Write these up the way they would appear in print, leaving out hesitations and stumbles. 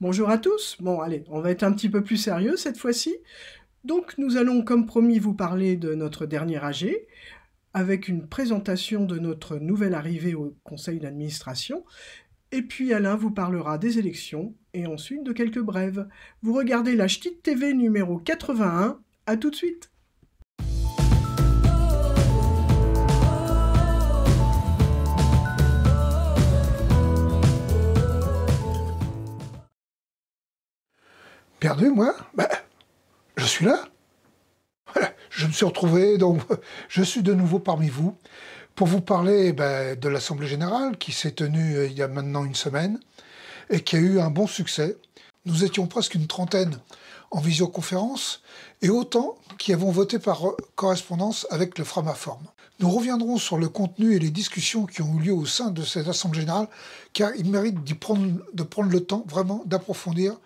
Bonjour à tous. Bon, allez, on va être un petit peu plus sérieux cette fois-ci. Donc, nous allons, comme promis, vous parler de notre dernier AG, avec une présentation de notre nouvelle arrivée au conseil d'administration. Et puis Alain vous parlera des élections et ensuite de quelques brèves. Vous regardez la Ch'tite TV numéro 81. À tout de suite. Perdu, moi? Je suis là. Voilà, je me suis retrouvé, donc je suis de nouveau parmi vous pour vous parler de l'Assemblée Générale qui s'est tenue il y a maintenant une semaine et qui a eu un bon succès. Nous étions presque une trentaine en visioconférence et autant qui avons voté par correspondance avec le Framaform. Nous reviendrons sur le contenu et les discussions qui ont eu lieu au sein de cette Assemblée Générale car il mérite de prendre le temps vraiment d'approfondir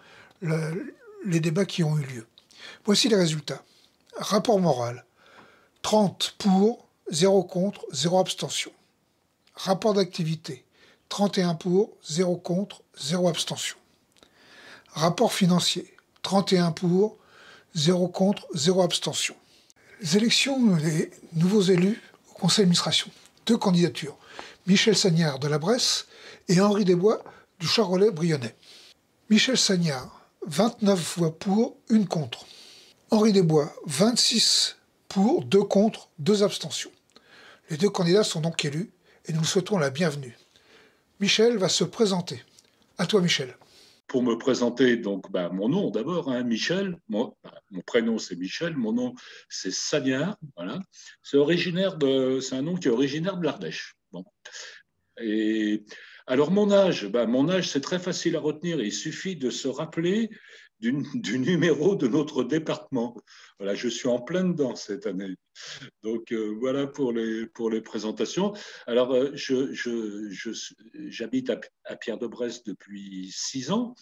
les débats qui ont eu lieu. Voici les résultats. Rapport moral, 30 pour, 0 contre, 0 abstention. Rapport d'activité, 31 pour, 0 contre, 0 abstention. Rapport financier, 31 pour, 0 contre, 0 abstention. Les élections des nouveaux élus au conseil d'administration. 2 candidatures, Michel Sagnard de la Bresse et Henri Desbois du Charolais-Brionnais. Michel Sagnard, 29 voix pour, 1 contre. Henri Desbois, 26 pour, 2 contre, 2 abstentions. Les 2 candidats sont donc élus et nous souhaitons la bienvenue. Michel va se présenter. À toi, Michel. Pour me présenter, donc, mon nom d'abord, Michel. Mon prénom c'est Michel, mon nom c'est Sagnard. Voilà. C'est un nom qui est originaire de l'Ardèche. Bon. Et alors mon âge, c'est très facile à retenir. Il suffit de se rappeler du numéro de notre département. Voilà, je suis en plein dedans cette année. Donc voilà pour les présentations. Alors j'habite à Pierre-de-Bresse depuis 6 ans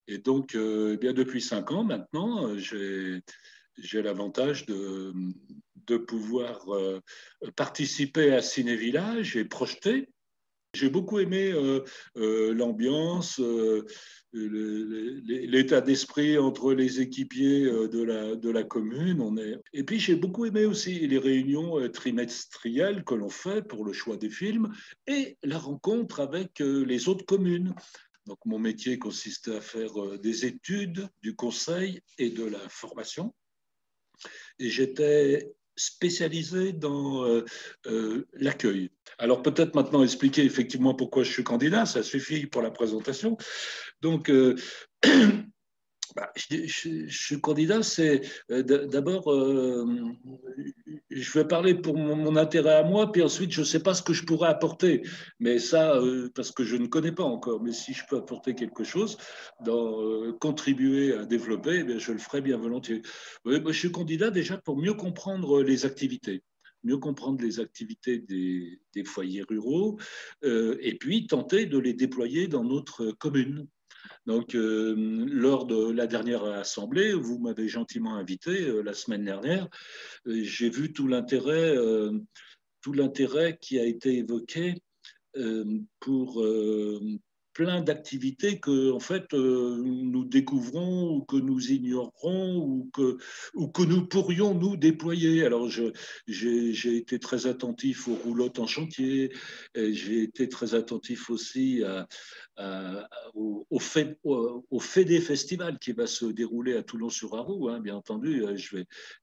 et donc bien depuis 5 ans maintenant, j'ai l'avantage de pouvoir participer à Ciné Village et projeter. J'ai beaucoup aimé l'ambiance, l'état d'esprit entre les équipiers de la commune. Et puis j'ai beaucoup aimé aussi les réunions trimestrielles que l'on fait pour le choix des films et la rencontre avec les autres communes. Donc mon métier consistait à faire des études, du conseil et de la formation. Et j'étais spécialisé dans l'accueil. Alors peut-être maintenant expliquer effectivement pourquoi je suis candidat, ça suffit pour la présentation. Donc je suis candidat, c'est d'abord, je vais parler pour mon intérêt à moi, puis ensuite, je ne sais pas ce que je pourrais apporter, mais ça, parce que je ne connais pas encore, mais si je peux apporter quelque chose, contribuer à développer, eh bien, je le ferai bien volontiers. Oui, moi, je suis candidat déjà pour mieux comprendre les activités. Mieux comprendre les activités des foyers ruraux et puis tenter de les déployer dans notre commune. Donc, lors de la dernière assemblée, vous m'avez gentiment invité la semaine dernière. J'ai vu tout l'intérêt qui a été évoqué pour plein d'activités que en fait nous découvrons ou que nous ignorons ou que nous pourrions nous déployer. Alors j'ai été très attentif aux roulottes en chantier, j'ai été très attentif aussi au Fédé Festival qui va se dérouler à Toulon-sur-Arroux, hein, bien entendu.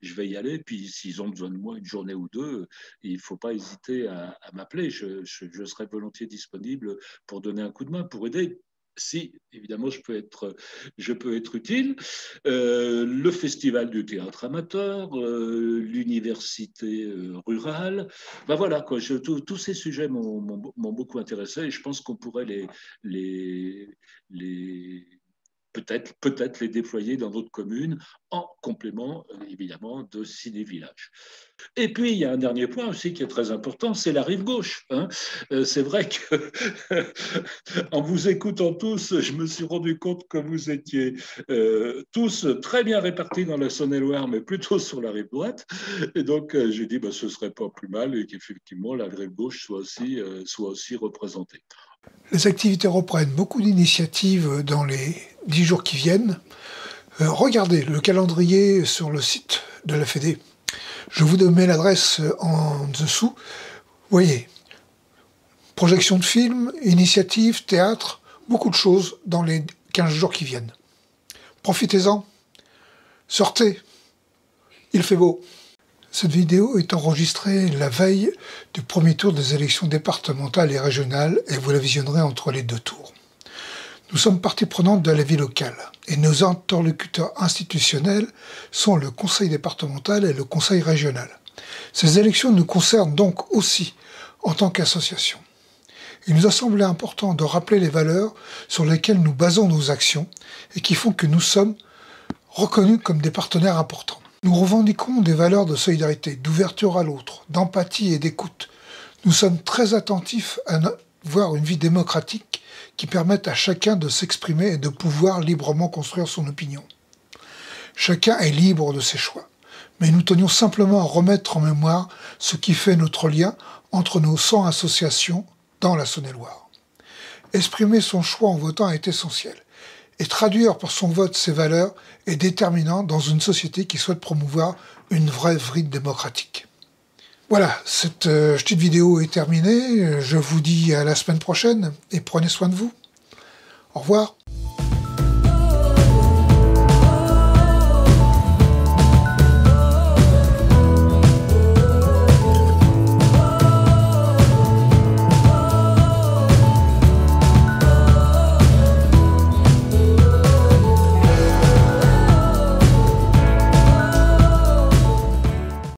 Je vais y aller. Puis s'ils ont besoin de moi une journée ou deux, il ne faut pas hésiter à m'appeler. Je serai volontiers disponible pour donner un coup de main, pour aider. Si, évidemment, je peux être utile. Le festival du théâtre amateur, l'université rurale. Voilà, quoi, tous ces sujets m'ont beaucoup intéressé et je pense qu'on pourrait les peut-être les déployer dans d'autres communes en complément, évidemment, de Ciné Village. Et puis, il y a un dernier point aussi qui est très important, c'est la rive gauche. Hein. C'est vrai que, en vous écoutant tous, je me suis rendu compte que vous étiez tous très bien répartis dans la Saône-et-Loire, mais plutôt sur la rive droite. Et donc, j'ai dit, ce ne serait pas plus mal et qu'effectivement, la rive gauche soit aussi représentée. Les activités reprennent, beaucoup d'initiatives dans les 10 jours qui viennent, regardez le calendrier sur le site de la Fédé. Je vous mets l'adresse en dessous. Vous voyez, projection de films, initiatives, théâtre, beaucoup de choses dans les 15 jours qui viennent. Profitez-en, sortez, il fait beau. Cette vidéo est enregistrée la veille du premier tour des élections départementales et régionales et vous la visionnerez entre les deux tours. Nous sommes partie prenante de la vie locale et nos interlocuteurs institutionnels sont le conseil départemental et le conseil régional. Ces élections nous concernent donc aussi en tant qu'association. Il nous a semblé important de rappeler les valeurs sur lesquelles nous basons nos actions et qui font que nous sommes reconnus comme des partenaires importants. Nous revendiquons des valeurs de solidarité, d'ouverture à l'autre, d'empathie et d'écoute. Nous sommes très attentifs à avoir une vie démocratique qui permette à chacun de s'exprimer et de pouvoir librement construire son opinion. Chacun est libre de ses choix, mais nous tenions simplement à remettre en mémoire ce qui fait notre lien entre nos 100 associations dans la Saône-et-Loire. Exprimer son choix en votant est essentiel, et traduire par son vote ses valeurs est déterminant dans une société qui souhaite promouvoir une vraie vie démocratique. Voilà, cette petite vidéo est terminée. Je vous dis à la semaine prochaine et prenez soin de vous. Au revoir.